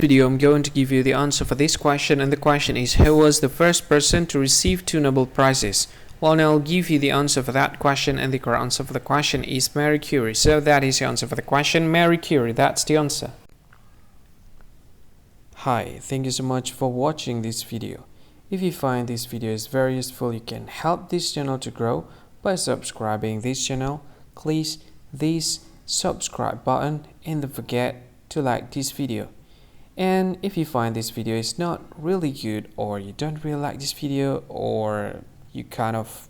Video, I'm going to give you the answer for this question, and the question is, who was the first person to receive 2 Nobel Prizes? Well, now I'll give you the answer for that question, and the correct answer for the question is Marie Curie. So that is the answer for the question, Marie Curie. That's the answer. Hi, thank you so much for watching this video. If you find this video is very useful, you can help this channel to grow by subscribing this channel. Please this subscribe button, and don't forget to like this video. And if you find this video is not really good, or you don't really like this video, or you kind of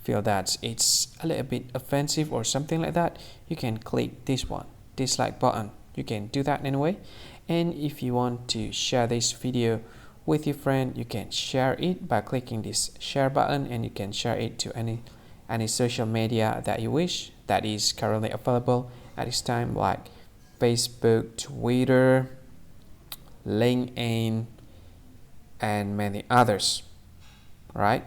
feel that it's a little bit offensive or something like that, you can click this one, dislike button. You can do that anyway. And if you want to share this video with your friend, you can share it by clicking this share button, and you can share it to any social media that you wish that is currently available at this time, like Facebook, Twitter, LinkedIn, and many others. Right?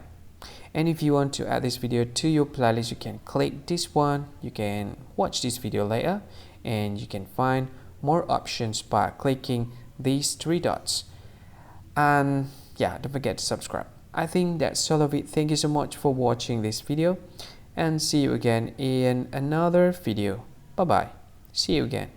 And if you want to add this video to your playlist, you can click this one. You can watch this video later, and you can find more options by clicking these 3 dots. And yeah, don't forget to subscribe. I think that's all of it. Thank you so much for watching this video, and see you again in another video. Bye bye. See you again.